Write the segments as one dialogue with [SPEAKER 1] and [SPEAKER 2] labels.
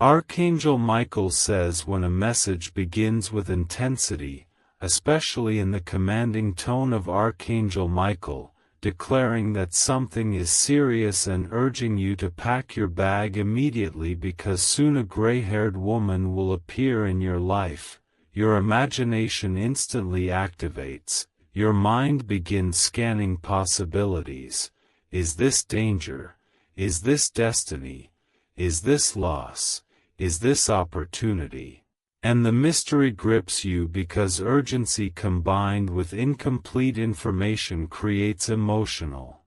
[SPEAKER 1] Archangel Michael says when a message begins with intensity, especially in the commanding tone of Archangel Michael, declaring that something is serious and urging you to pack your bag immediately because soon a gray-haired woman will appear in your life, your imagination instantly activates, your mind begins scanning possibilities. Is this danger? Is this destiny? Is this loss? Is this opportunity? And the mystery grips you because urgency combined with incomplete information creates emotional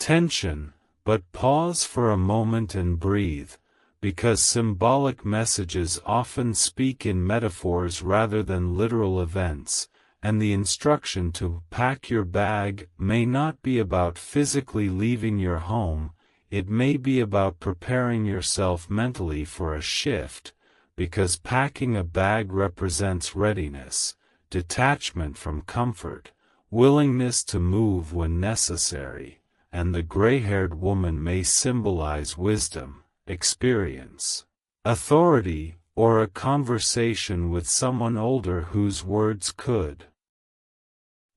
[SPEAKER 1] tension. But pause for a moment and breathe, because symbolic messages often speak in metaphors rather than literal events, and the instruction to pack your bag may not be about physically leaving your home, it may be about preparing yourself mentally for a shift, because packing a bag represents readiness, detachment from comfort, willingness to move when necessary, and the gray-haired woman may symbolize wisdom, experience, authority, or a conversation with someone older whose words could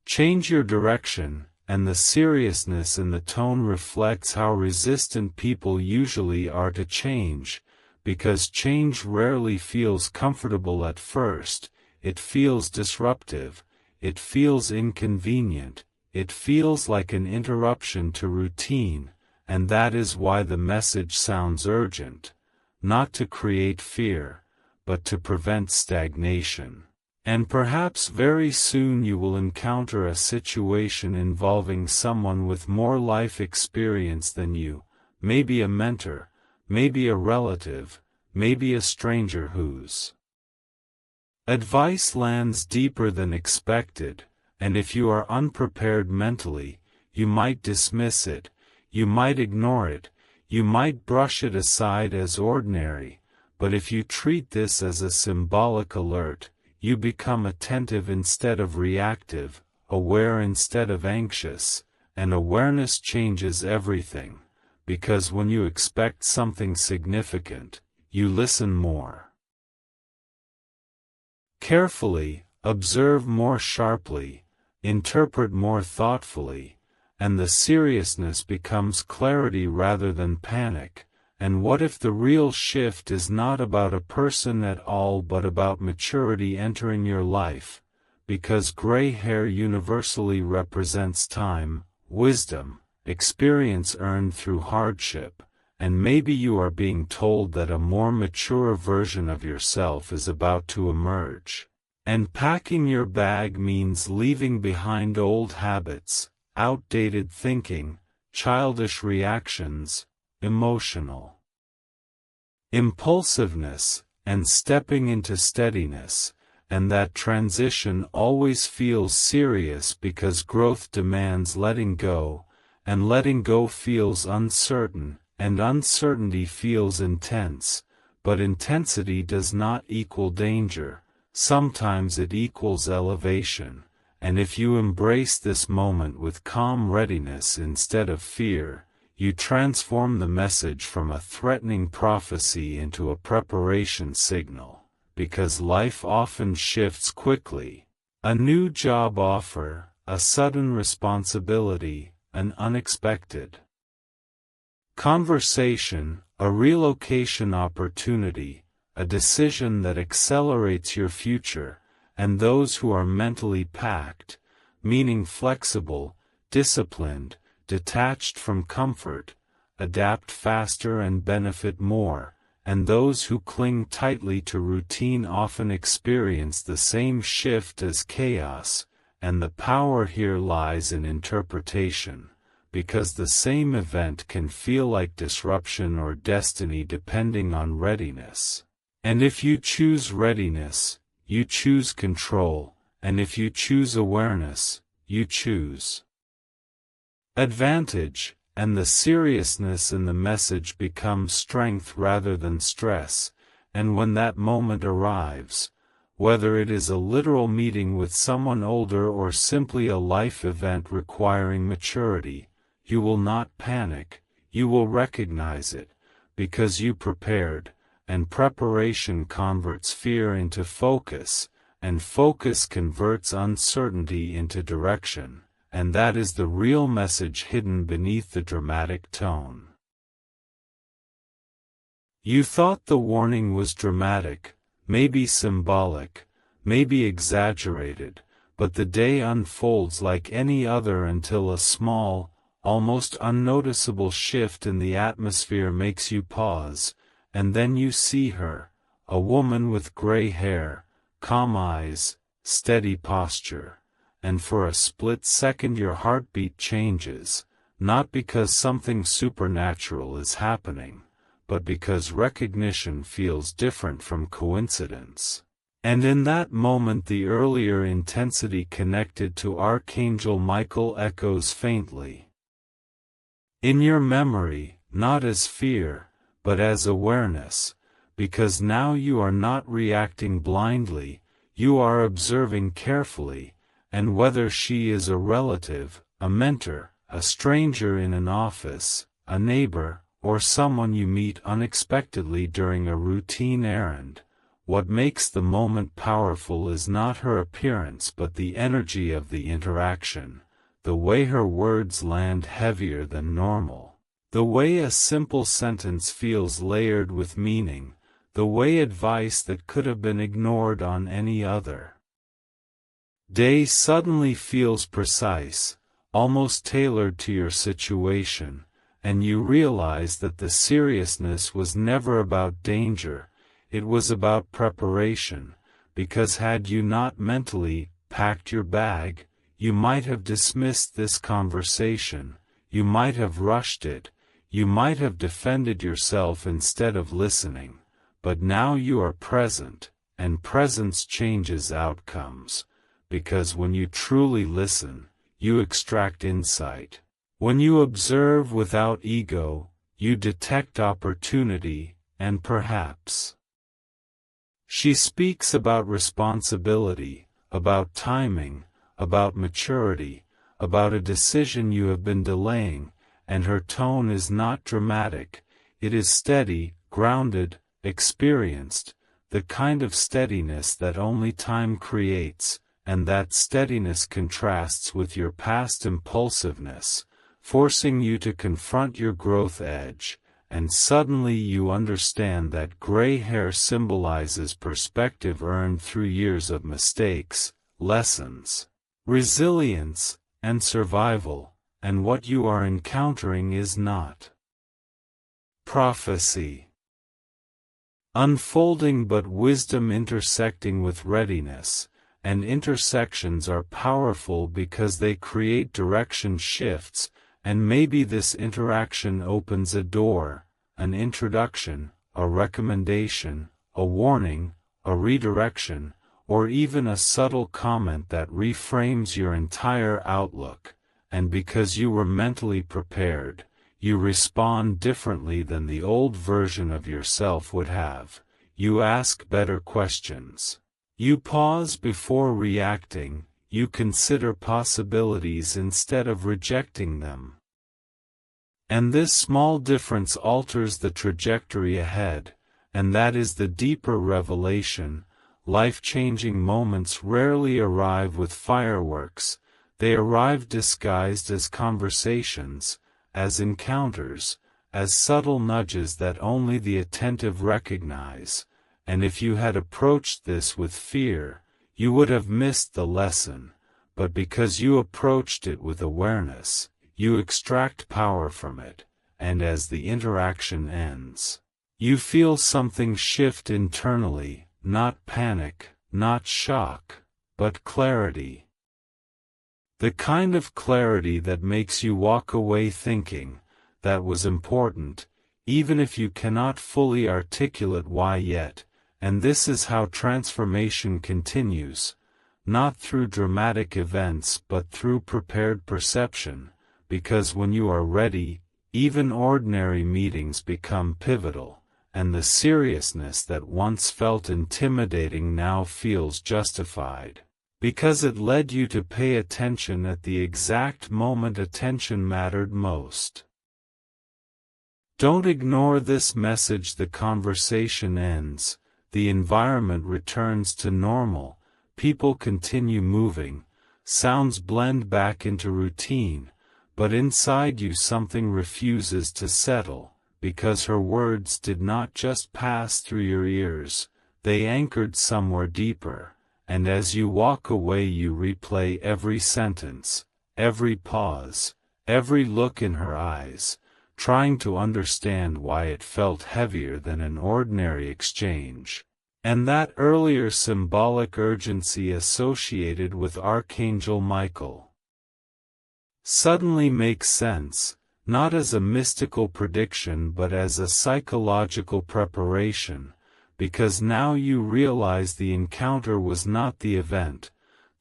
[SPEAKER 1] change your direction, and the seriousness in the tone reflects how resistant people usually are to change, because change rarely feels comfortable at first, it feels disruptive, it feels inconvenient, it feels like an interruption to routine, and that is why the message sounds urgent, not to create fear, but to prevent stagnation. And perhaps very soon you will encounter a situation involving someone with more life experience than you, maybe a mentor, maybe a relative, maybe a stranger whose advice lands deeper than expected, and if you are unprepared mentally, you might dismiss it, you might ignore it, you might brush it aside as ordinary, but if you treat this as a symbolic alert, you become attentive instead of reactive, aware instead of anxious, and awareness changes everything, because when you expect something significant, you listen more carefully, observe more sharply, interpret more thoughtfully, and the seriousness becomes clarity rather than panic. And what if the real shift is not about a person at all but about maturity entering your life, because gray hair universally represents time, wisdom, experience earned through hardship, and maybe you are being told that a more mature version of yourself is about to emerge. And packing your bag means leaving behind old habits, outdated thinking, childish reactions, emotional impulsiveness, and stepping into steadiness, and that transition always feels serious because growth demands letting go, and letting go feels uncertain, and uncertainty feels intense, but intensity does not equal danger, sometimes it equals elevation, and if you embrace this moment with calm readiness instead of fear, you transform the message from a threatening prophecy into a preparation signal, because life often shifts quickly. A new job offer, a sudden responsibility, an unexpected conversation, a relocation opportunity, a decision that accelerates your future, and those who are mentally packed, meaning flexible, disciplined, detached from comfort, adapt faster and benefit more, and those who cling tightly to routine often experience the same shift as chaos, and the power here lies in interpretation, because the same event can feel like disruption or destiny depending on readiness. And if you choose readiness, you choose control, and if you choose awareness, you choose advantage, and the seriousness in the message becomes strength rather than stress, and when that moment arrives, whether it is a literal meeting with someone older or simply a life event requiring maturity, you will not panic, you will recognize it, because you prepared, and preparation converts fear into focus, and focus converts uncertainty into direction, and that is the real message hidden beneath the dramatic tone. You thought the warning was dramatic, maybe symbolic, maybe exaggerated, but the day unfolds like any other until a small, almost unnoticeable shift in the atmosphere makes you pause, and then you see her, a woman with gray hair, calm eyes, steady posture, and for a split second your heartbeat changes, not because something supernatural is happening, but because recognition feels different from coincidence. And in that moment the earlier intensity connected to Archangel Michael echoes faintly. In your memory, not as fear, but as awareness, because now you are not reacting blindly, you are observing carefully, and whether she is a relative, a mentor, a stranger in an office, a neighbor, or someone you meet unexpectedly during a routine errand, what makes the moment powerful is not her appearance but the energy of the interaction, the way her words land heavier than normal, the way a simple sentence feels layered with meaning, the way advice that could have been ignored on any other day suddenly feels precise, almost tailored to your situation, and you realize that the seriousness was never about danger, it was about preparation, because had you not mentally packed your bag, you might have dismissed this conversation, you might have rushed it, you might have defended yourself instead of listening, but now you are present, and presence changes outcomes, because when you truly listen, you extract insight. When you observe without ego, you detect opportunity, and perhaps. She speaks about responsibility, about timing, about maturity, about a decision you have been delaying, and her tone is not dramatic, it is steady, grounded, experienced, the kind of steadiness that only time creates, and that steadiness contrasts with your past impulsiveness, forcing you to confront your growth edge, and suddenly you understand that gray hair symbolizes perspective earned through years of mistakes, lessons, resilience, and survival, and what you are encountering is not prophecy unfolding but wisdom intersecting with readiness, and intersections are powerful because they create direction shifts, and maybe this interaction opens a door, an introduction, a recommendation, a warning, a redirection, or even a subtle comment that reframes your entire outlook, and because you were mentally prepared, you respond differently than the old version of yourself would have, you ask better questions. You pause before reacting, you consider possibilities instead of rejecting them. And this small difference alters the trajectory ahead, and that is the deeper revelation. Life-changing moments rarely arrive with fireworks, they arrive disguised as conversations, as encounters, as subtle nudges that only the attentive recognize. And if you had approached this with fear, you would have missed the lesson, but because you approached it with awareness, you extract power from it, and as the interaction ends, you feel something shift internally, not panic, not shock, but clarity. The kind of clarity that makes you walk away thinking, that was important, even if you cannot fully articulate why yet. And this is how transformation continues, not through dramatic events but through prepared perception, because when you are ready, even ordinary meetings become pivotal, and the seriousness that once felt intimidating now feels justified, because it led you to pay attention at the exact moment attention mattered most. Don't ignore this message. The conversation ends, the environment returns to normal, people continue moving, sounds blend back into routine, but inside you something refuses to settle, because her words did not just pass through your ears, they anchored somewhere deeper, and as you walk away you replay every sentence, every pause, every look in her eyes, trying to understand why it felt heavier than an ordinary exchange. And that earlier symbolic urgency associated with Archangel Michael suddenly makes sense, not as a mystical prediction but as a psychological preparation, because now you realize the encounter was not the event,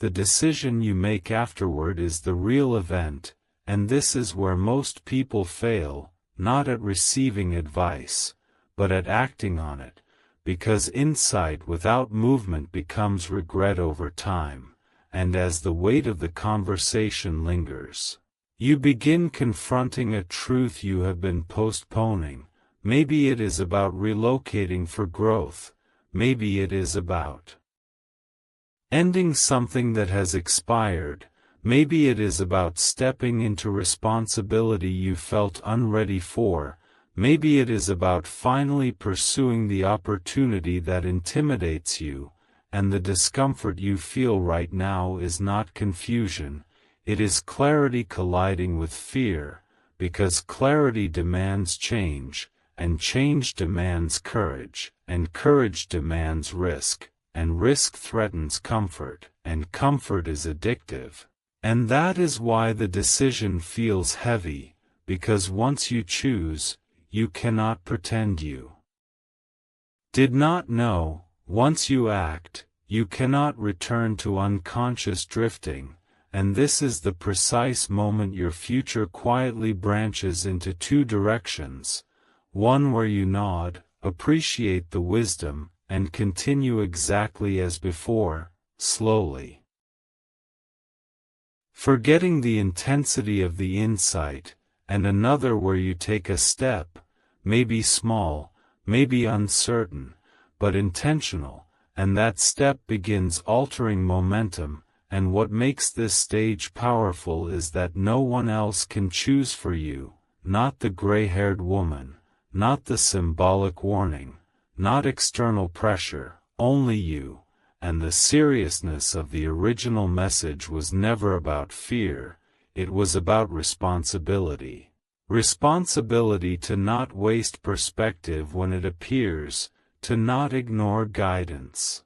[SPEAKER 1] the decision you make afterward is the real event, and this is where most people fail, not at receiving advice, but at acting on it. Because insight without movement becomes regret over time, and as the weight of the conversation lingers, you begin confronting a truth you have been postponing. Maybe it is about relocating for growth, maybe it is about ending something that has expired, maybe it is about stepping into responsibility you felt unready for. Maybe it is about finally pursuing the opportunity that intimidates you, and the discomfort you feel right now is not confusion, it is clarity colliding with fear, because clarity demands change, and change demands courage, and courage demands risk, and risk threatens comfort, and comfort is addictive. And that is why the decision feels heavy, because once you choose, you cannot pretend you did not know. Once you act, you cannot return to unconscious drifting, and this is the precise moment your future quietly branches into two directions, one where you nod, appreciate the wisdom, and continue exactly as before, slowly, forgetting the intensity of the insight, and another where you take a step, maybe small, maybe uncertain, but intentional, and that step begins altering momentum, and what makes this stage powerful is that no one else can choose for you, not the gray-haired woman, not the symbolic warning, not external pressure, only you, and the seriousness of the original message was never about fear, it was about responsibility. Responsibility to not waste perspective when it appears, to not ignore guidance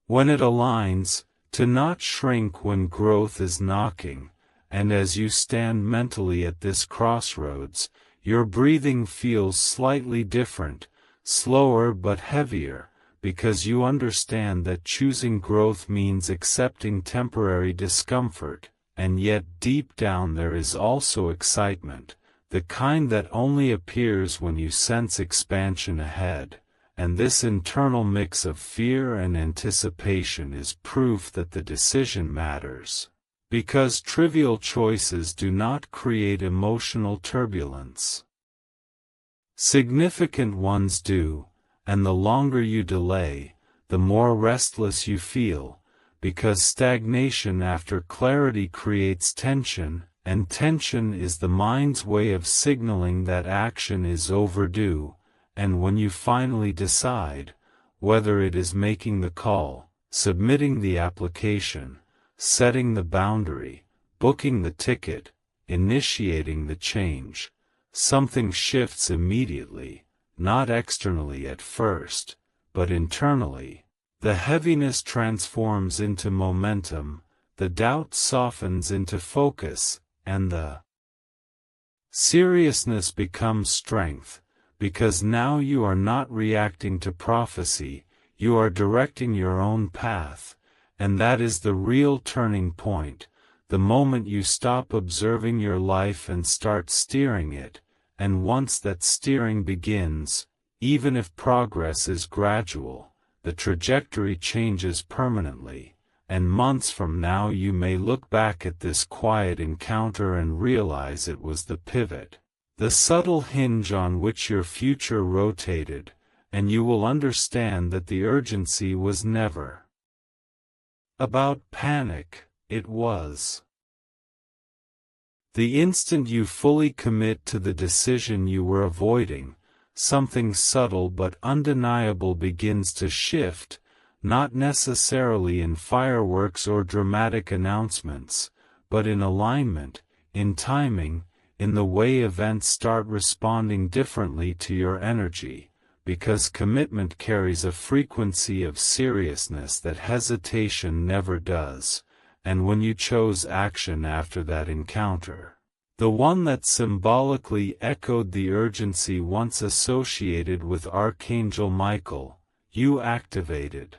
[SPEAKER 1] when it aligns, to not shrink when growth is knocking, and as you stand mentally at this crossroads, your breathing feels slightly different, slower but heavier, because you understand that choosing growth means accepting temporary discomfort. And yet deep down there is also excitement, the kind that only appears when you sense expansion ahead, and this internal mix of fear and anticipation is proof that the decision matters. Because trivial choices do not create emotional turbulence. Significant ones do, and the longer you delay, the more restless you feel. Because stagnation after clarity creates tension, and tension is the mind's way of signaling that action is overdue, and when you finally decide, whether it is making the call, submitting the application, setting the boundary, booking the ticket, initiating the change, something shifts immediately, not externally at first, but internally. The heaviness transforms into momentum, the doubt softens into focus, and the seriousness becomes strength, because now you are not reacting to prophecy, you are directing your own path, and that is the real turning point, the moment you stop observing your life and start steering it, and once that steering begins, even if progress is gradual, the trajectory changes permanently, and months from now you may look back at this quiet encounter and realize it was the pivot, the subtle hinge on which your future rotated, and you will understand that the urgency was never about panic, it was. The instant you fully commit to the decision you were avoiding, something subtle but undeniable begins to shift, not necessarily in fireworks or dramatic announcements, but in alignment, in timing, in the way events start responding differently to your energy, because commitment carries a frequency of seriousness that hesitation never does, and when you chose action after that encounter, the one that symbolically echoed the urgency once associated with Archangel Michael, you activated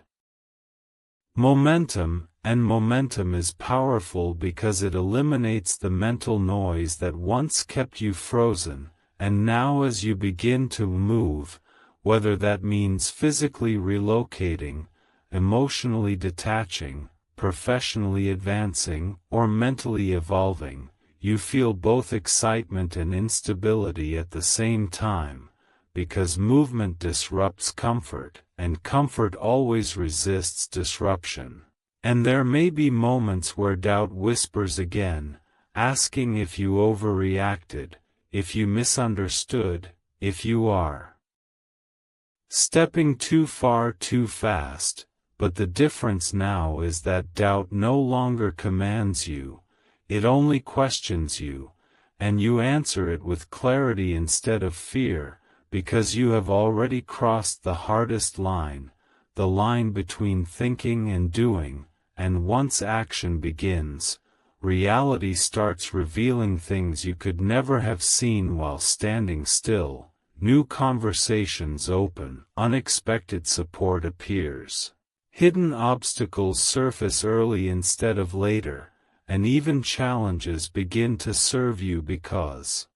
[SPEAKER 1] momentum, and momentum is powerful because it eliminates the mental noise that once kept you frozen, and now as you begin to move, whether that means physically relocating, emotionally detaching, professionally advancing, or mentally evolving, you feel both excitement and instability at the same time, because movement disrupts comfort, and comfort always resists disruption. And there may be moments where doubt whispers again, asking if you overreacted, if you misunderstood, if you are stepping too far too fast, but the difference now is that doubt no longer commands you, it only questions you, and you answer it with clarity instead of fear, because you have already crossed the hardest line, the line between thinking and doing. And once action begins, reality starts revealing things you could never have seen while standing still. New conversations open, unexpected support appears. Hidden obstacles surface early instead of later, and even challenges begin to serve you because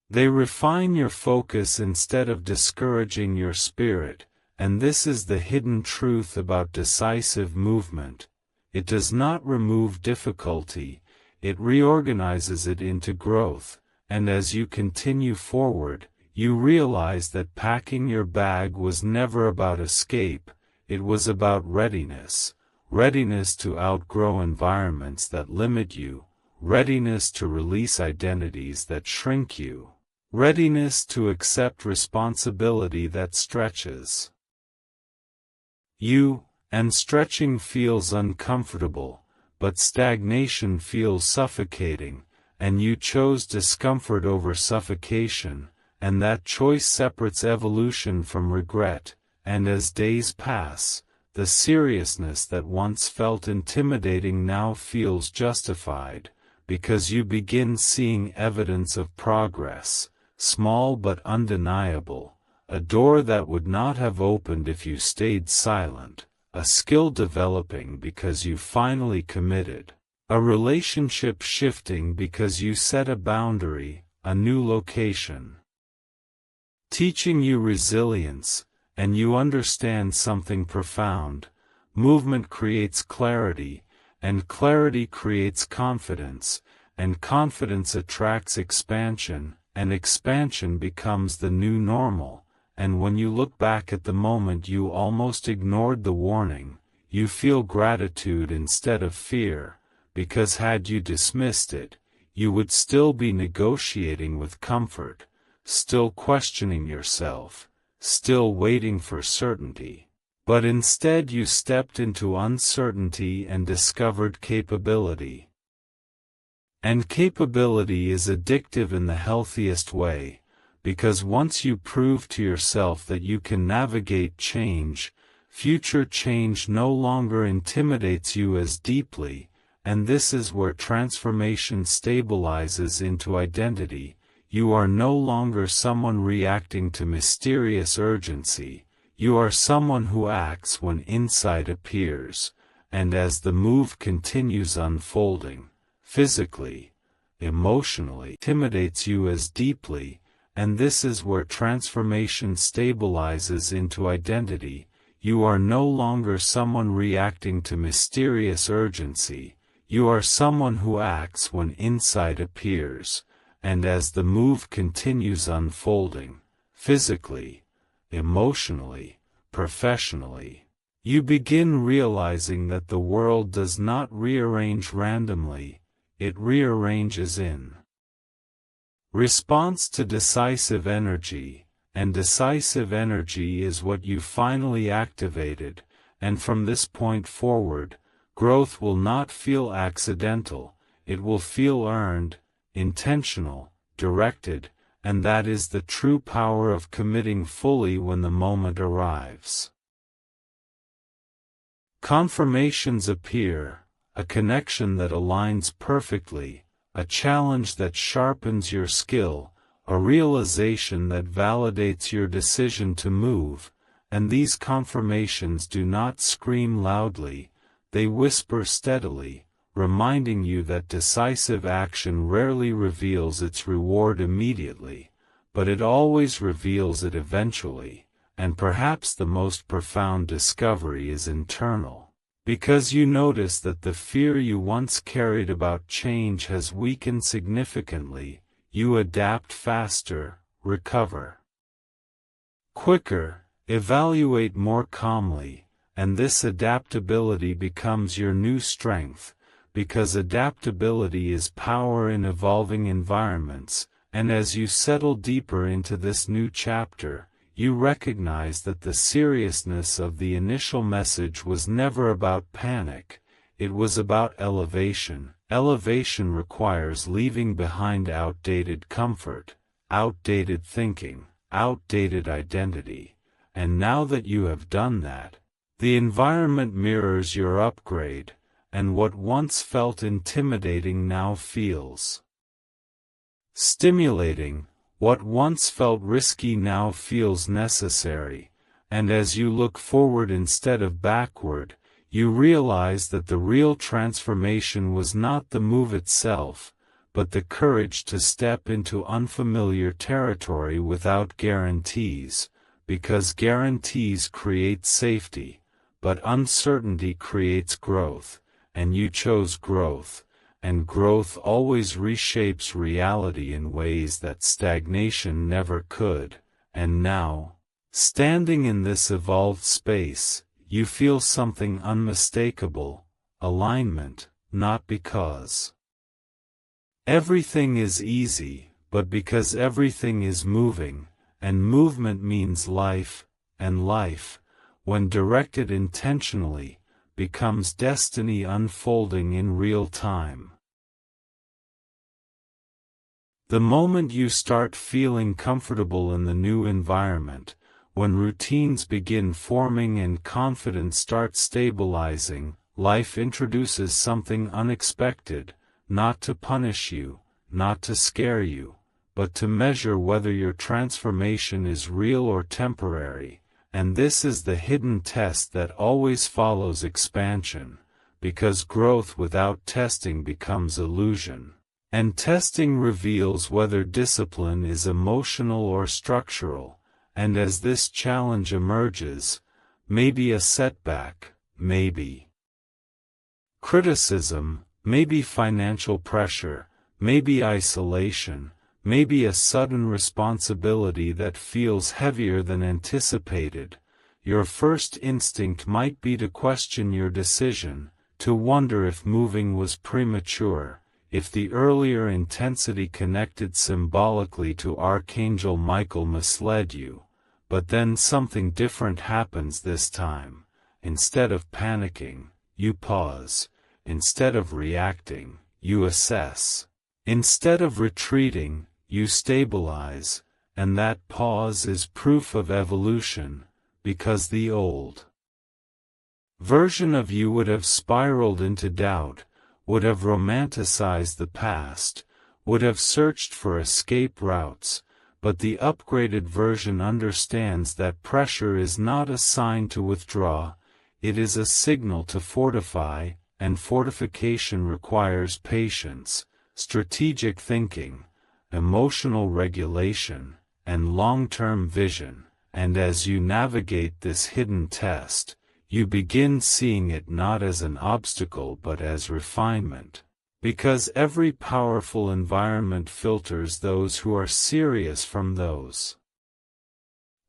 [SPEAKER 1] they refine your focus instead of discouraging your spirit. And this is the hidden truth about decisive movement. It does not remove difficulty, it reorganizes it into growth, and as you continue forward, you realize that packing your bag was never about escape, it was about readiness. Readiness to outgrow environments that limit you, readiness to release identities that shrink you, readiness to accept responsibility that stretches you, and stretching feels uncomfortable, but stagnation feels suffocating, and you chose discomfort over suffocation, and that choice separates evolution from regret, and as days pass, the seriousness that once felt intimidating now feels justified, because you begin seeing evidence of progress, small but undeniable. A door that would not have opened if you stayed silent, a skill developing because you finally committed, a relationship shifting because you set a boundary, a new location teaching you resilience, and you understand something profound. Movement creates clarity, and clarity creates confidence, and confidence attracts expansion, and expansion becomes the new normal. And when you look back at the moment you almost ignored the warning, you feel gratitude instead of fear, because had you dismissed it, you would still be negotiating with comfort, still questioning yourself, still waiting for certainty. But instead you stepped into uncertainty and discovered capability. And capability is addictive in the healthiest way. Because once you prove to yourself that you can navigate change, future change no longer intimidates you as deeply, and this is where transformation stabilizes into identity. You are no longer someone reacting to mysterious urgency, you are someone who acts when insight appears, and as the move continues unfolding, physically, emotionally, intimidates you as deeply. And this is where transformation stabilizes into identity. You are no longer someone reacting to mysterious urgency, you are someone who acts when insight appears, and as the move continues unfolding, physically, emotionally, professionally, you begin realizing that the world does not rearrange randomly, it rearranges in response to decisive energy, and decisive energy is what you finally activated, and from this point forward, growth will not feel accidental, it will feel earned, intentional, directed, and that is the true power of committing fully when the moment arrives. Confirmations appear, a connection that aligns perfectly, a challenge that sharpens your skill, a realization that validates your decision to move, and these confirmations do not scream loudly, they whisper steadily, reminding you that decisive action rarely reveals its reward immediately, but it always reveals it eventually, and perhaps the most profound discovery is internal. Because you notice that the fear you once carried about change has weakened significantly, you adapt faster, recover quicker, evaluate more calmly, and this adaptability becomes your new strength, because adaptability is power in evolving environments, and as you settle deeper into this new chapter, you recognize that the seriousness of the initial message was never about panic, it was about elevation. Elevation requires leaving behind outdated comfort, outdated thinking, outdated identity, and now that you have done that, the environment mirrors your upgrade, and what once felt intimidating now feels stimulating. What once felt risky now feels necessary, and as you look forward instead of backward, you realize that the real transformation was not the move itself, but the courage to step into unfamiliar territory without guarantees, because guarantees create safety, but uncertainty creates growth, and you chose growth. And growth always reshapes reality in ways that stagnation never could, and now, standing in this evolved space, you feel something unmistakable, alignment, not because everything is easy, but because everything is moving, and movement means life, and life, when directed intentionally, becomes destiny unfolding in real time. The moment you start feeling comfortable in the new environment, when routines begin forming and confidence starts stabilizing, life introduces something unexpected, not to punish you, not to scare you, but to measure whether your transformation is real or temporary. And this is the hidden test that always follows expansion, because growth without testing becomes illusion. And testing reveals whether discipline is emotional or structural, and as this challenge emerges, maybe a setback, maybe criticism, maybe financial pressure, maybe isolation, maybe a sudden responsibility that feels heavier than anticipated, your first instinct might be to question your decision, to wonder if moving was premature, if the earlier intensity connected symbolically to Archangel Michael misled you, but then something different happens this time. Instead of panicking, you pause. Instead of reacting, you assess. Instead of retreating, you stabilize, and that pause is proof of evolution, because the old version of you would have spiraled into doubt, would have romanticized the past, would have searched for escape routes, but the upgraded version understands that pressure is not a sign to withdraw, it is a signal to fortify, and fortification requires patience, strategic thinking, emotional regulation, and long-term vision, and as you navigate this hidden test, you begin seeing it not as an obstacle but as refinement, Because every powerful environment filters those who are serious from those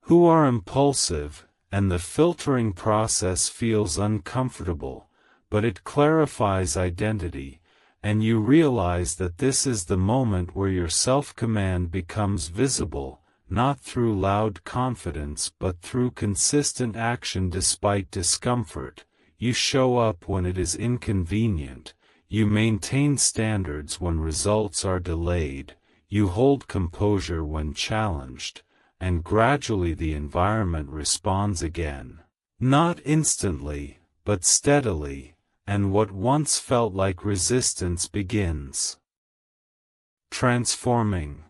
[SPEAKER 1] who are impulsive, and the filtering process feels uncomfortable, but it clarifies identity, and you realize that this is the moment where your self-command becomes visible, not through loud confidence but through consistent action despite discomfort. You show up when it is inconvenient, you maintain standards when results are delayed, you hold composure when challenged, and gradually the environment responds again. Not instantly, but steadily, and what once felt like resistance begins transforming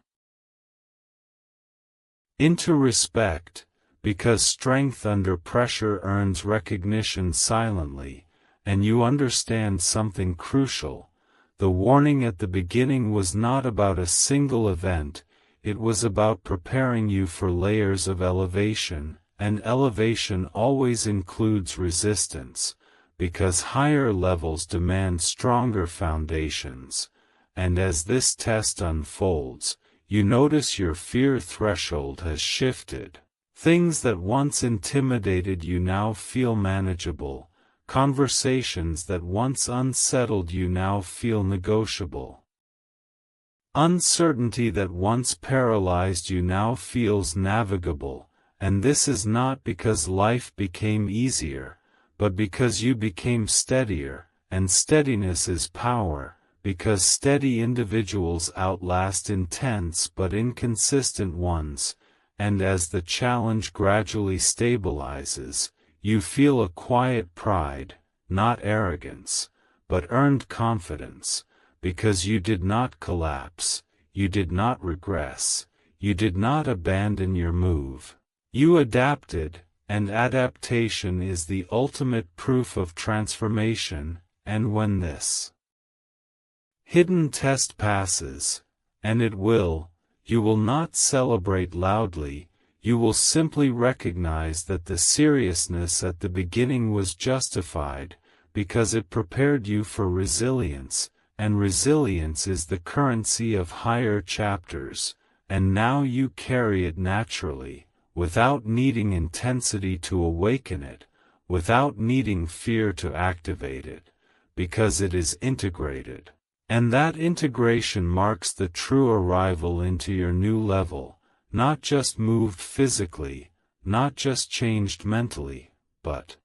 [SPEAKER 1] into respect, because strength under pressure earns recognition silently, and you understand something crucial. The warning at the beginning was not about a single event, it was about preparing you for layers of elevation, and elevation always includes resistance, because higher levels demand stronger foundations, and as this test unfolds, you notice your fear threshold has shifted. Things that once intimidated you now feel manageable. Conversations that once unsettled you now feel negotiable. Uncertainty that once paralyzed you now feels navigable, and this is not because life became easier, but because you became steadier, and steadiness is power, because steady individuals outlast intense but inconsistent ones, and as the challenge gradually stabilizes, you feel a quiet pride, not arrogance, but earned confidence, because you did not collapse, you did not regress, you did not abandon your move. You adapted, and adaptation is the ultimate proof of transformation, and when this hidden test passes, and it will, you will not celebrate loudly. You will simply recognize that the seriousness at the beginning was justified, because it prepared you for resilience, and resilience is the currency of higher chapters, and now you carry it naturally, without needing intensity to awaken it, without needing fear to activate it, because it is integrated. And that integration marks the true arrival into your new level. Not just moved physically, not just changed mentally, but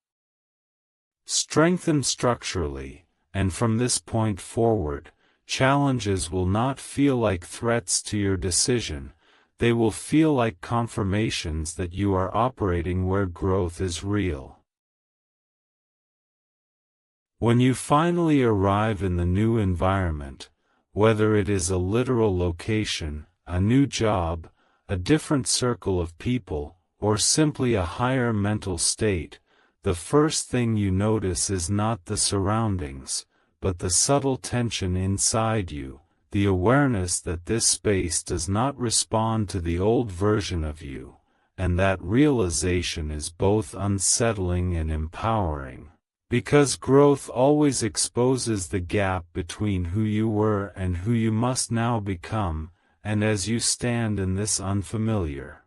[SPEAKER 1] strengthened structurally, and from this point forward, challenges will not feel like threats to your decision, they will feel like confirmations that you are operating where growth is real. When you finally arrive in the new environment, whether it is a literal location, a new job, a different circle of people, or simply a higher mental state, the first thing you notice is not the surroundings, but the subtle tension inside you, the awareness that this space does not respond to the old version of you, and that realization is both unsettling and empowering. Because growth always exposes the gap between who you were and who you must now become, and as you stand in this unfamiliar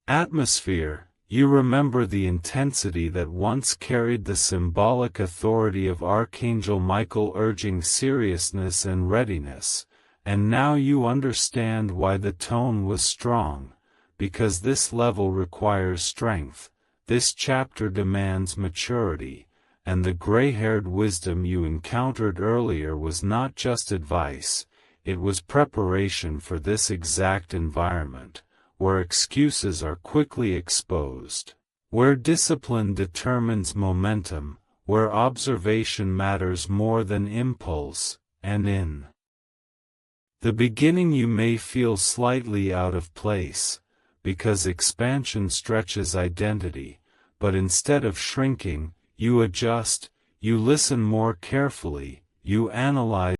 [SPEAKER 1] atmosphere, you remember the intensity that once carried the symbolic authority of Archangel Michael urging seriousness and readiness, and now you understand why the tone was strong, because this level requires strength, this chapter demands maturity, and the gray-haired wisdom you encountered earlier was not just advice, it was preparation for this exact environment, where excuses are quickly exposed, where discipline determines momentum, where observation matters more than impulse, and in the beginning you may feel slightly out of place, because expansion stretches identity, but instead of shrinking, you adjust, you listen more carefully, you analyze